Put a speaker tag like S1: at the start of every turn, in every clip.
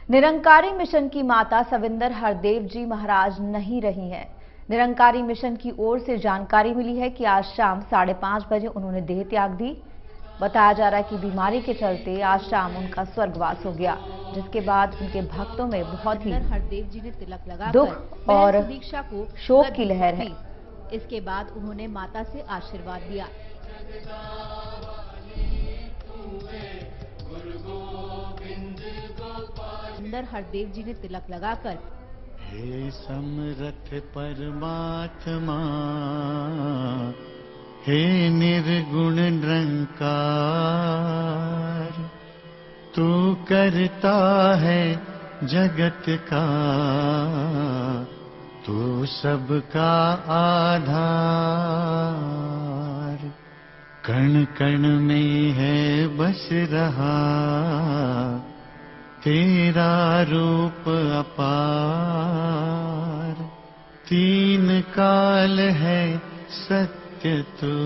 S1: Nirankari mission की माता सविंदर हरदेव जी महाराज नहीं रही हैं। निरंकारी मिशन की ओर से जानकारी मिली है कि आज शाम 5:30 बजे उन्होंने देह त्याग दी। बताया जा रहा है कि बीमारी के चलते आज शाम उनका स्वर्गवास हो गया, जिसके बाद उनके भक्तों में बहुत ही
S2: हरदेव जी ने तिलक लगाकर
S1: दुख और
S2: दीक्षा को
S1: शोक की लहर है।
S2: इसके बाद उन्होंने माता से आशीर्वाद लिया। सविंदर हरदेव जी ने तिलक लगाकर
S3: हे समरथ परमात्मा, हे निर्गुण निरंकार, तू करता है जगत का, तू सबका आधार। कण कण में है बस रहा तेरा रूप अपार। तीन काल है सत्य तू,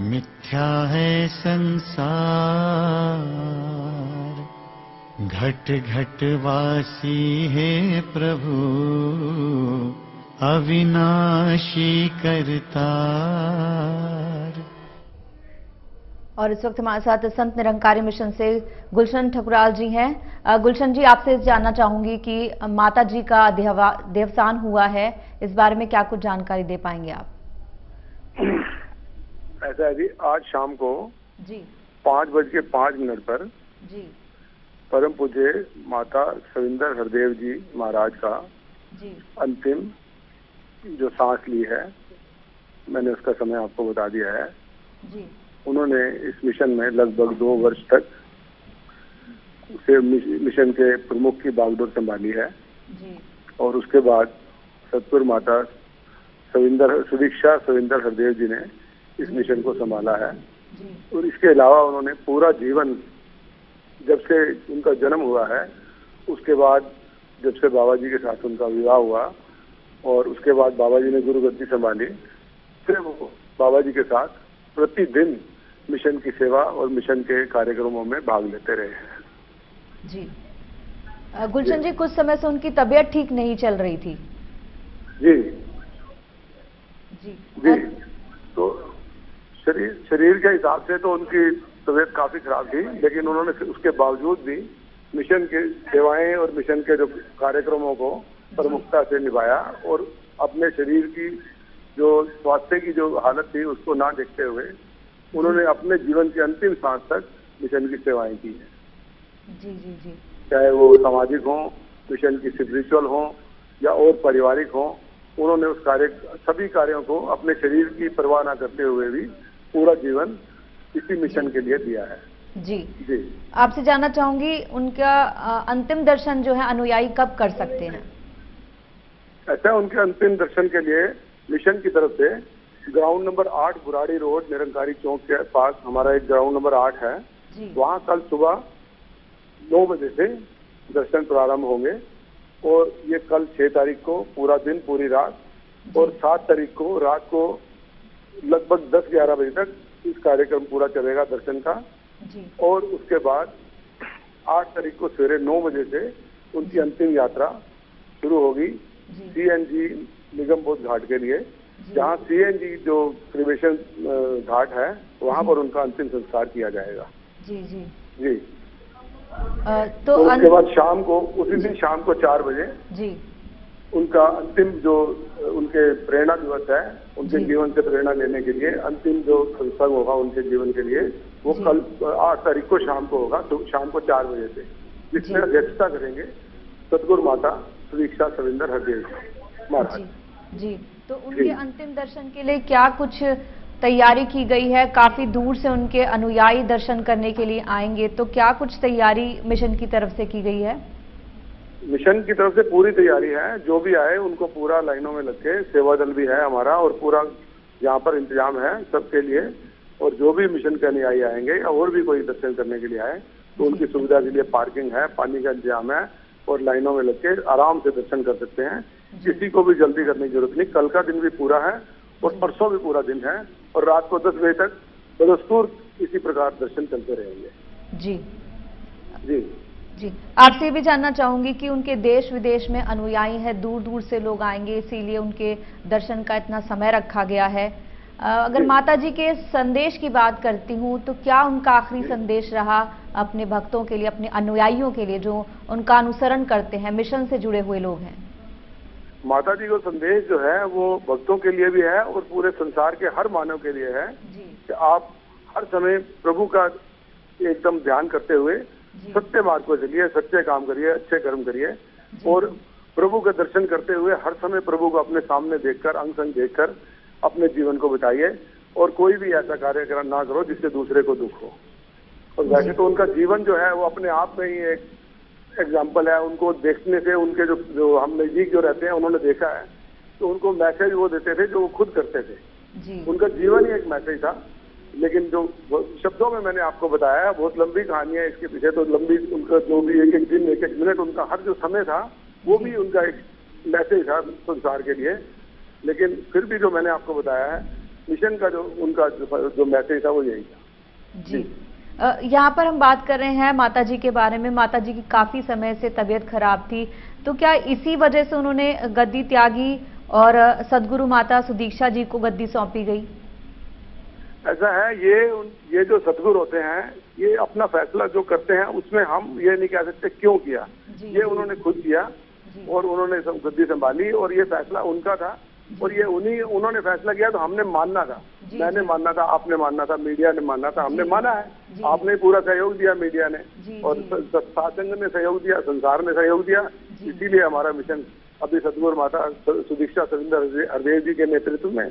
S3: मिथ्या है संसार। घट घट वासी है प्रभु, अविनाशी करतार।
S1: और इस वक्त हमारे साथ संत निरंकारी मिशन से गुलशन ठकुराल जी हैं। गुलशन जी, आपसे जानना चाहूंगी कि माता जी का देवसान हुआ है, इस बारे में क्या कुछ जानकारी दे पाएंगे आप?
S4: ऐसा है जी, आज शाम को
S1: जी
S4: 5:05 पर
S1: जी
S4: परम पूज्य माता सविंदर हरदेव जी महाराज का
S1: जी
S4: अंतिम जो सांस ली है, मैंने उसका समय आपको बता दिया है
S1: जी।
S4: उन्होंने इस मिशन में लगभग 2 वर्ष तक से मिशन के प्रमुख की बागडोर संभाली है
S1: जी।
S4: और उसके बाद सतपुर माता सुदीक्षा सविंदर हरदेव जी ने इस मिशन को संभाला है
S1: जी।
S4: और इसके अलावा उन्होंने पूरा जीवन, जब से उनका जन्म हुआ है उसके बाद, जब से बाबा जी के साथ उनका विवाह हुआ और उसके बाद बाबा जी ने गुरुगद्दी संभाली, फिर वो बाबा जी के साथ प्रतिदिन मिशन की सेवा और मिशन के कार्यक्रमों में भाग लेते रहे हैं
S1: जी। गुलशन जी, कुछ समय से उनकी तबीयत ठीक नहीं चल रही थी।
S4: जी
S1: जी
S4: जी। तो शरीर के हिसाब से तो उनकी तबीयत काफी खराब थी, लेकिन उन्होंने उसके बावजूद भी मिशन के सेवाएं और मिशन के जो कार्यक्रमों को प्रमुखता से निभाया और अपने शरीर की जो स्वास्थ्य की जो हालत थी उसको ना देखते हुए उन्होंने अपने जीवन के अंतिम सांस तक मिशन की सेवाएं की हैं।
S1: जी जी जी।
S4: चाहे वो सामाजिक हो, मिशन की स्पिरिचुअल हो या और पारिवारिक हो, उन्होंने उस सभी कार्यों को अपने शरीर की परवाह न करते हुए भी पूरा जीवन इसी मिशन के लिए दिया है।
S1: जी
S4: जी।
S1: आपसे जानना चाहूंगी, उनका अंतिम दर्शन जो है अनुयायी कब कर सकते हैं?
S4: ऐसा उनके अंतिम दर्शन के लिए मिशन की तरफ से ground number 8 Burari road Nirankari Chowk के पास हमारा एक ग्राउंड नंबर 8 है, वहाँ कल सुबह 9 बजे से दर्शन प्रारंभ होंगे और ये कल 6 तारीख को पूरा दिन पूरी रात और 7 तारीख को रात को लगभग 10-11 बजे तक इस कार्यक्रम पूरा चलेगा दर्शन का
S1: जी।
S4: और उसके बाद 8 तारीख को सवेरे 9 बजे से उनकी अंतिम यात्रा शुरू होगी CNG निगम बोध घाट के लिए, जहाँ CNG जो त्रिवेशन घाट है वहाँ पर उनका अंतिम संस्कार किया जाएगा।
S1: जी जी
S4: जी।
S1: तो
S4: उसके बाद शाम को, उसी दिन शाम को 4 बजे
S1: जी
S4: उनका अंतिम जो उनके प्रेरणा दिवस है, उनके जीवन से प्रेरणा लेने के लिए अंतिम जो सत्संग होगा उनके जीवन के लिए, वो कल 8 तारीख को शाम को होगा, तो शाम को 4 बजे से, जिसमें अध्यक्षता करेंगे सतगुरु माता सुदीक्षा सविंदर हरदेव महाराज
S1: जी। तो उनके अंतिम दर्शन के लिए क्या कुछ तैयारी की गई है? काफी दूर से उनके अनुयायी दर्शन करने के लिए आएंगे, तो क्या कुछ तैयारी मिशन की तरफ से की गई है?
S4: मिशन की तरफ से पूरी तैयारी है, जो भी आए उनको पूरा लाइनों में लग के, सेवा दल भी है हमारा और पूरा यहाँ पर इंतजाम है सबके लिए, और जो भी मिशन के अनुयायी आएंगे या और भी कोई दर्शन करने के लिए आए तो उनकी सुविधा के लिए पार्किंग है, पानी का इंतजाम है और लाइनों में लग के आराम से दर्शन कर सकते हैं। किसी को भी जल्दी करने की जरूरत नहीं। कल का दिन भी पूरा है और परसों भी पूरा दिन है और रात को 10 बजे तक बदस्तूर इसी प्रकार दर्शन चलते रहेंगे।
S1: जी
S4: जी
S1: जी, आपसे ये भी जानना चाहूंगी कि उनके देश विदेश में अनुयायी हैं, दूर दूर से लोग आएंगे, इसीलिए उनके दर्शन का इतना समय रखा गया है। अगर माता जी के संदेश की बात करती हूँ तो क्या उनका आखिरी संदेश रहा अपने भक्तों के लिए, अपने अनुयायियों के लिए जो उनका अनुसरण करते हैं, मिशन से जुड़े हुए लोग हैं?
S4: माता जी का संदेश जो है वो भक्तों के लिए भी है और पूरे संसार के हर मानव के लिए है कि आप हर समय प्रभु का एकदम ध्यान करते हुए सत्य मार्ग पर चलिए, सच्चे काम करिए, अच्छे कर्म करिए और प्रभु का दर्शन करते हुए हर समय प्रभु को अपने सामने देखकर, अंग संग देखकर अपने जीवन को बिताइए और कोई भी ऐसा कार्य ना करो जिससे दूसरे को दुख हो। और वैसे तो उनका जीवन जो है वो अपने आप में ही एक एग्जाम्पल है। उनको देखने से उनके जो हम नजदीक जो रहते हैं उन्होंने देखा है, तो उनको मैसेज वो देते थे जो वो खुद करते थे। उनका जीवन ही एक मैसेज था। लेकिन जो शब्दों में मैंने आपको बताया है, बहुत लंबी कहानी है इसके पीछे, तो लंबी उनका जो भी एक एक दिन, एक एक मिनट, उनका हर जो समय था वो भी उनका एक मैसेज था संसार के लिए। लेकिन फिर भी जो मैंने आपको बताया है, मिशन का जो उनका जो मैसेज था वो यही था।
S1: जी, यहाँ पर हम बात कर रहे हैं माता जी के बारे में। माता जी की काफी समय से तबीयत खराब थी, तो क्या इसी वजह से उन्होंने गद्दी त्यागी और सदगुरु माता सुदीक्षा जी को गद्दी सौंपी गई?
S4: ऐसा है, ये जो सदगुरु होते हैं ये अपना फैसला जो करते हैं उसमें हम ये नहीं कह सकते क्यों किया। ये उन्होंने खुद किया और उन्होंने गद्दी संभाली और ये फैसला उनका था और ये उन्होंने फैसला किया तो हमने मानना था। मैंने मानना था, आपने मानना था, मीडिया ने मानना था, हमने माना है। आपने पूरा सहयोग दिया मीडिया ने और सत्संग ने सहयोग दिया, संसार ने सहयोग दिया। इसीलिए हमारा मिशन अभी सदगुरु माता सुदीक्षा सविंदर हरदेव जी के नेतृत्व में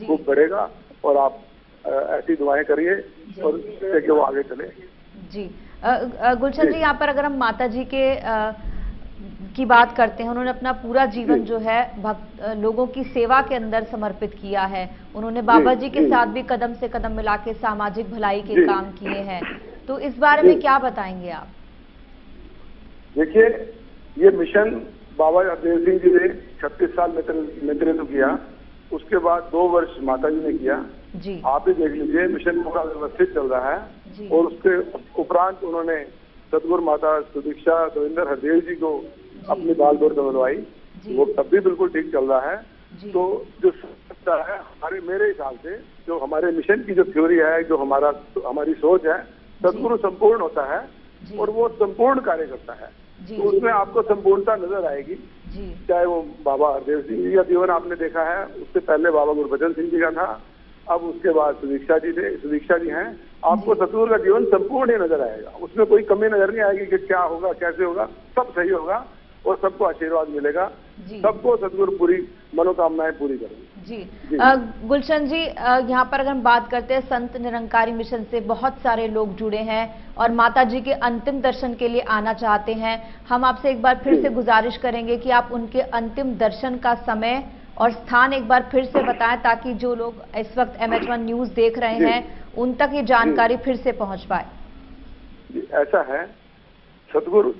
S4: खूब बढ़ेगा और आप ऐसी दुआएं करिए और कि वो आगे चले।
S1: जी, गुलशन जी, यहाँ पर अगर हम माता जी के की बात करते हैं, उन्होंने अपना पूरा जीवन जो है लोगों की सेवा के अंदर समर्पित किया है। उन्होंने बाबा जी के साथ भी कदम से कदम मिला के सामाजिक भलाई के काम किए हैं, तो इस बारे में क्या बताएंगे आप?
S4: देखिए, ये मिशन बाबा हरदेव सिंह जी ने 36 साल नेतृत्व किया, उसके बाद 2 वर्ष माता जी ने किया।
S1: जी,
S4: आप ही देख लीजिए, मिशन पूरा व्यवस्थित चल रहा है और उसके उपरांत उन्होंने सदगुरु माता सुदीक्षा सविंदर हरदेव जी को अपनी बाल दौड़ बनवाई, वो तब भी बिल्कुल ठीक चल रहा है। तो जो सकता है मेरे हिसाब से जो हमारे मिशन की जो थ्योरी है, जो हमारी सोच है, सदगुरु संपूर्ण होता है और वो संपूर्ण कार्य करता है, तो उसमें आपको संपूर्णता नजर आएगी। चाहे वो बाबा हरदेव सिंह जी का जीवन आपने देखा है, उससे पहले बाबा गुरबचन सिंह जी का था, अब उसके बाद सुदीक्षा जी हैं। आपको सतगुरु का जीवन संपूर्ण ही नजर आएगा, उसमें कोई कमी नजर नहीं आएगी कि क्या होगा, कैसे होगा, सब सही होगा और सबको आशीर्वाद मिलेगा। सबको सतगुरु पूरी मनोकामनाएं पूरी करेंगे।
S1: जी, गुलशन जी, यहाँ पर अगर हम बात करते हैं, संत निरंकारी मिशन से बहुत सारे लोग जुड़े हैं और माता जी के अंतिम दर्शन के लिए आना चाहते हैं। हम आपसे एक बार फिर से गुजारिश करेंगे कि आप उनके अंतिम दर्शन का समय और स्थान एक बार फिर से बताएं, ताकि जो लोग इस वक्त MH1 न्यूज देख रहे हैं उन तक ये जानकारी फिर से पहुंच पाए।
S4: ऐसा है, सदगुरु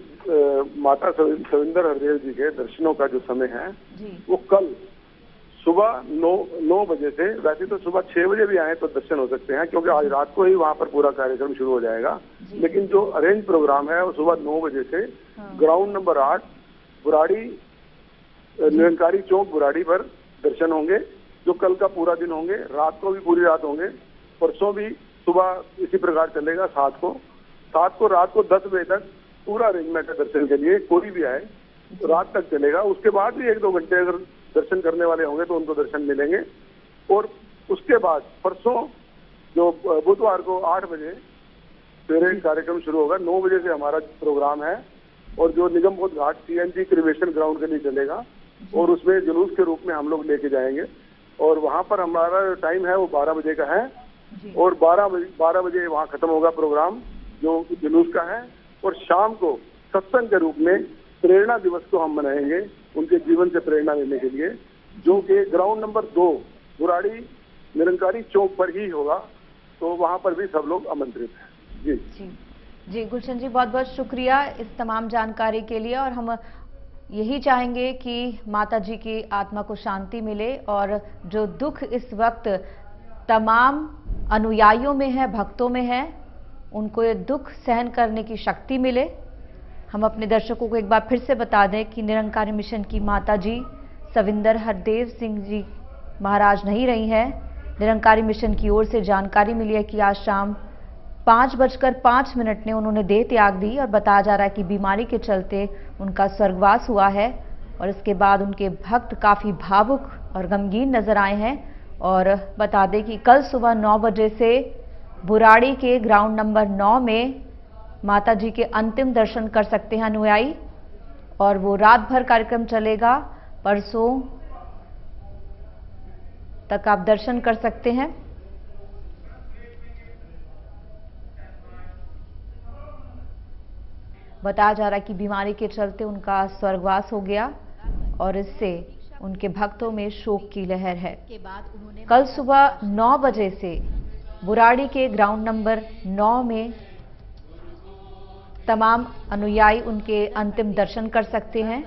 S4: माता सविंदर हरदेव जी के दर्शनों का जो समय है वो कल सुबह 9 बजे से, वैसे तो सुबह 6 बजे भी आए तो दर्शन हो सकते हैं क्योंकि आज रात को ही वहां पर पूरा कार्यक्रम शुरू हो जाएगा। लेकिन जो अरेंज प्रोग्राम है वो सुबह 9 बजे से ग्राउंड नंबर 8 बुराड़ी, निरंकारी चौक बुराड़ी पर दर्शन होंगे, जो कल का पूरा दिन होंगे। रात को भी पूरी रात होंगे, परसों भी सुबह इसी प्रकार चलेगा। 7 को रात को 10 बजे तक पूरा अरेंजमेंट है दर्शन के लिए, कोई भी आए तो रात तक चलेगा। उसके बाद भी 1-2 घंटे अगर दर्शन करने वाले होंगे तो उनको दर्शन मिलेंगे। और उसके बाद परसों जो बुधवार को 8 बजे सवेरे कार्यक्रम शुरू होगा। 9 बजे से हमारा प्रोग्राम है और जो निगम बोध घाट CNG क्रिवेशन ग्राउंड के लिए चलेगा और उसमें जुलूस के रूप में हम लोग लेके जाएंगे और वहां पर हमारा टाइम है वो 12 बजे का है और 12 बजे वहां खत्म होगा प्रोग्राम जो जुलूस का है। और शाम को सत्संग के रूप में प्रेरणा दिवस को हम मनाएंगे उनके जीवन से प्रेरणा लेने के लिए, जो कि ग्राउंड नंबर 2 बुराड़ी निरंकारी चौक पर ही होगा। तो वहां पर भी सब लोग आमंत्रित हैं।
S1: जी, गुलशन जी, बहुत बहुत शुक्रिया इस तमाम जानकारी के लिए। और हम यही चाहेंगे कि माता जी की आत्मा को शांति मिले और जो दुख इस वक्त तमाम अनुयायियों में है, भक्तों में है, उनको ये दुख सहन करने की शक्ति मिले। हम अपने दर्शकों को एक बार फिर से बता दें कि निरंकारी मिशन की माता जी सविंदर हरदेव सिंह जी महाराज नहीं रही हैं। निरंकारी मिशन की ओर से जानकारी मिली है कि आज शाम 5:05 ने उन्होंने देह त्याग दी और बताया जा रहा है कि बीमारी के चलते उनका स्वर्गवास हुआ है। और इसके बाद उनके भक्त काफ़ी भावुक और गमगीन नजर आए हैं। और बता दें कि कल सुबह 9 बजे से बुराड़ी के ग्राउंड नंबर 9 में माता जी के अंतिम दर्शन कर सकते हैं अनुयायी, और वो रात भर कार्यक्रम चलेगा। परसों तक आप दर्शन कर सकते हैं। बताया जा रहा है कि बीमारी के चलते उनका स्वर्गवास हो गया और इससे उनके भक्तों में शोक की लहर है। कल सुबह 9 बजे से बुराड़ी के ग्राउंड नंबर 9 में तमाम अनुयायी उनके अंतिम दर्शन कर सकते हैं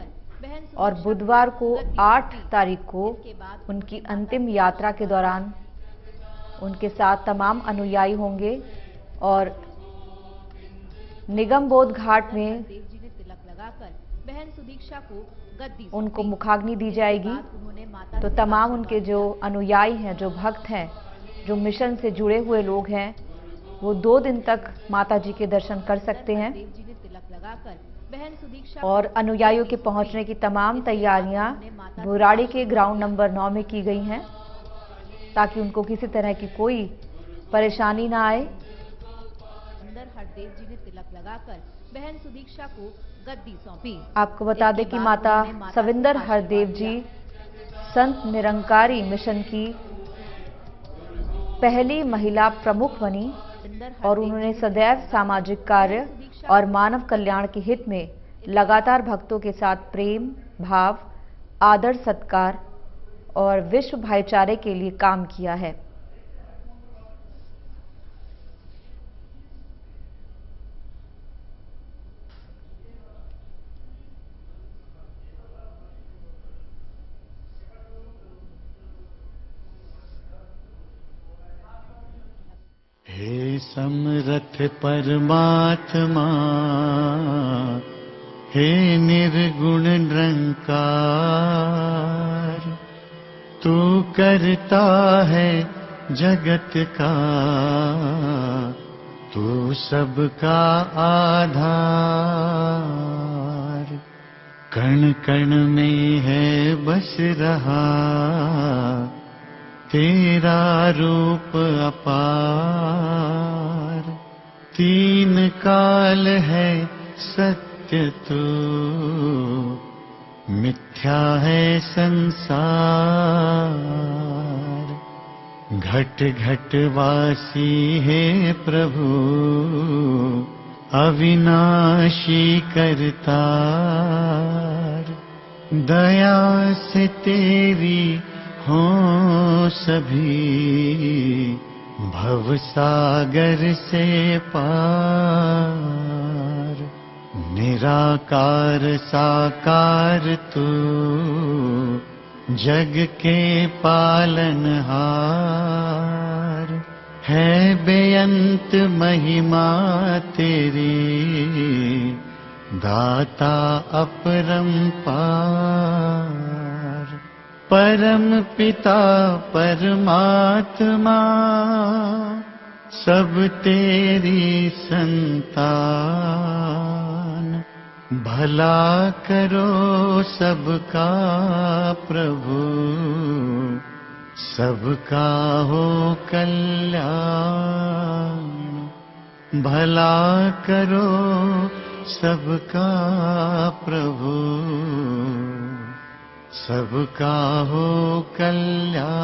S1: और बुधवार को 8 तारीख को उनकी अंतिम यात्रा के दौरान उनके साथ तमाम अनुयायी होंगे और निगम बोध घाट में
S2: बहन सुदीक्षा को गद्दी
S1: उनको मुखाग्नि दी जाएगी। तो तमाम उनके जो अनुयायी हैं, जो भक्त हैं, जो मिशन से जुड़े हुए लोग हैं, वो 2 दिन तक माता जी के दर्शन कर सकते हैं। और अनुयायियों के पहुंचने की तमाम तैयारियां बुराड़ी के ग्राउंड नंबर 9 में की गई हैं ताकि उनको किसी तरह की कोई परेशानी ना आए।
S2: हरदेव जी ने तिलक लगाकर बहन सुदीक्षा को गद्दी सौंपी।
S1: आपको बता दें कि माता सविंदर हरदेव जी संत निरंकारी मिशन की पहली महिला प्रमुख बनी और उन्होंने सदैव सामाजिक कार्य और मानव कल्याण के हित में लगातार भक्तों के साथ प्रेम भाव, आदर सत्कार और विश्व भाईचारे के लिए काम किया है।
S3: हे समरथ परमात्मा, हे निर्गुण निरंकार, तू करता है जगत का, तू सबका आधार। कण कण में है बस रहा तेरा रूप अपार। 3 काल है सत्य तू, मिथ्या है संसार। घट घट वासी है प्रभु, अविनाशी करतार। दया से तेरी हो सभी, भवसागर से पार। निराकार साकार तू, जग के पालनहार। है बेअंत महिमा तेरी, दाता अपरंपार। परम पिता परमात्मा, सब तेरी संतान। भला करो सबका प्रभु, सबका हो कल्याण। भला करो सबका प्रभु, सबका हो कल्याण।